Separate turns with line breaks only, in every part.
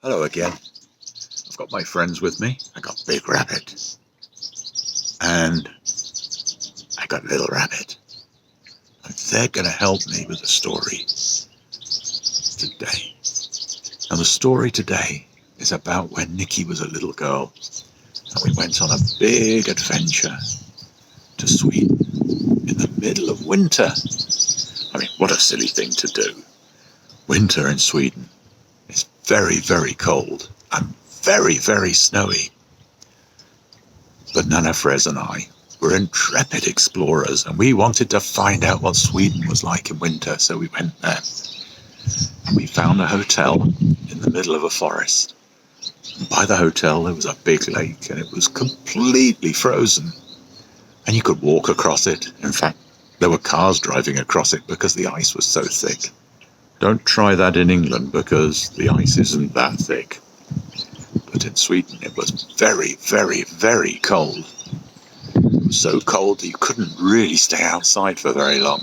Hello again. I've got my friends with me. I got Big Rabbit and I got Little Rabbit. And they're going to help me with the story today. Now the story today is about when Nikki was a little girl and we went on a big adventure to Sweden in the middle of winter. I mean, what a silly thing to do. Winter in Sweden is very, very cold and very, very snowy. But Nana Frez and I were intrepid explorers and we wanted to find out what Sweden was like in winter, so we went there. And we found a hotel in the middle of a forest. And by the hotel there was a big lake and it was completely frozen. And you could walk across it. In fact, there were cars driving across it because the ice was so thick. Don't try that in England because the ice isn't that thick. But in Sweden it was very, very, very cold. It was so cold that you couldn't really stay outside for very long.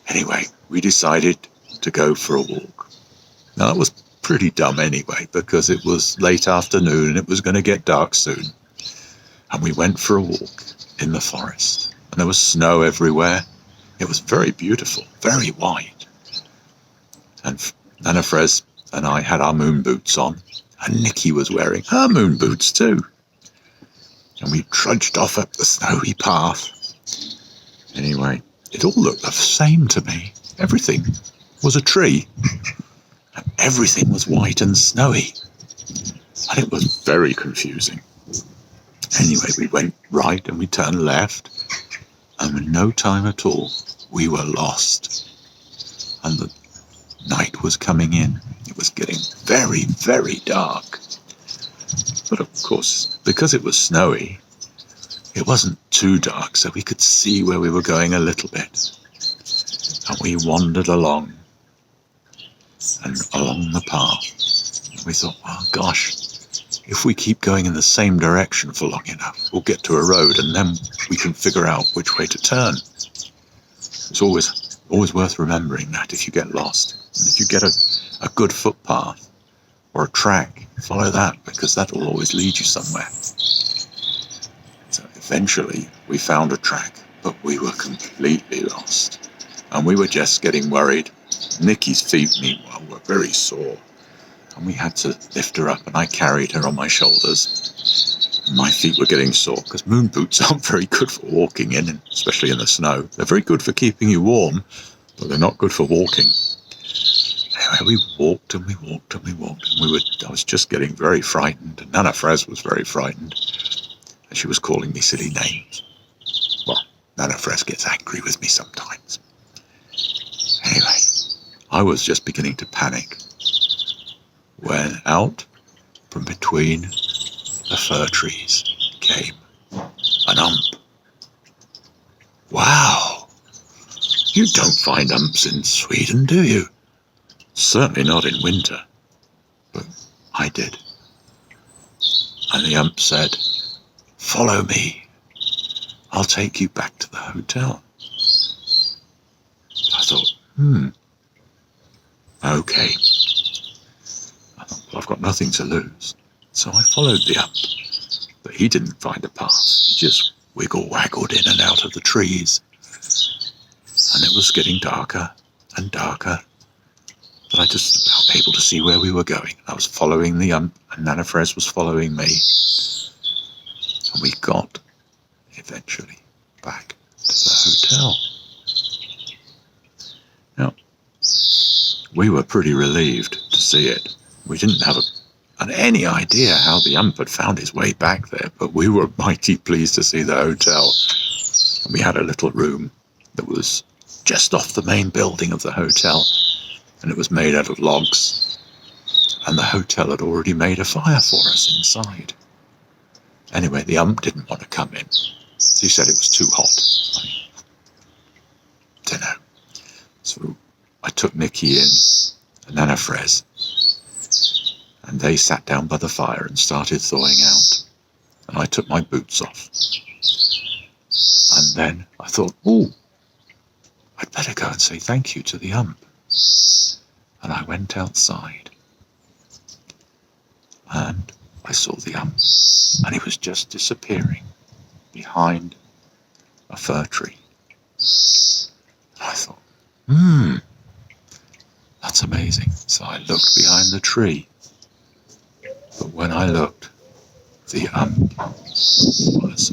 Anyway, we decided to go for a walk. Now that was pretty dumb anyway because it was late afternoon and it was going to get dark soon. And we went for a walk in the forest. And there was snow everywhere. It was very beautiful, very white. And Nana Frez and I had our moon boots on. And Nikki was wearing her moon boots too. And we trudged off up the snowy path. Anyway, it all looked the same to me. Everything was a tree. And everything was white and snowy. And it was very confusing. Anyway, we went right and we turned left. And in no time at all, we were lost. And the night was coming in. It was getting very, very dark. But of course, because it was snowy, it wasn't too dark, so we could see where we were going a little bit. And we wandered along, and along the path. And we thought, oh gosh, if we keep going in the same direction for long enough, we'll get to a road, and then we can figure out which way to turn. It's always worth remembering that if you get lost. And if you get a good footpath or a track, follow that because that will always lead you somewhere. So eventually we found a track, but we were completely lost. And we were just getting worried. Nikki's feet, meanwhile, were very sore. And we had to lift her up and I carried her on my shoulders. And my feet were getting sore because moon boots aren't very good for walking in, especially in the snow. They're very good for keeping you warm, but they're not good for walking. Anyway, we walked and we walked and we walked, and I was just getting very frightened, and Nana Frez was very frightened, and she was calling me silly names. Well, Nana Frez gets angry with me sometimes. Anyway, I was just beginning to panic when out from between the fir trees came an ump. Wow! You don't find umps in Sweden, do you? Certainly not in winter. But I did. And the ump said, "Follow me. I'll take you back to the hotel." I thought, okay. I thought, well, I've got nothing to lose. So I followed the ump. But he didn't find a path. He just wiggle-waggled in and out of the trees. And it was getting darker and darker. But I just about able to see where we were going. I was following the ump, and Nana Frez was following me. And we got, eventually, back to the hotel. Now, we were pretty relieved to see it. We didn't have any idea how the ump had found his way back there, but we were mighty pleased to see the hotel. And we had a little room that was just off the main building of the hotel. And it was made out of logs. And the hotel had already made a fire for us inside. Anyway, the ump didn't want to come in. He said it was too hot. I don't know. So I took Nikki in and Nana Frez. And they sat down by the fire and started thawing out. And I took my boots off. And then I thought, I'd better go and say thank you to the ump. And I went outside. I saw the ump, and he was just disappearing behind a fir tree. And I thought, that's amazing. So I looked behind the tree. But when I looked, the ump was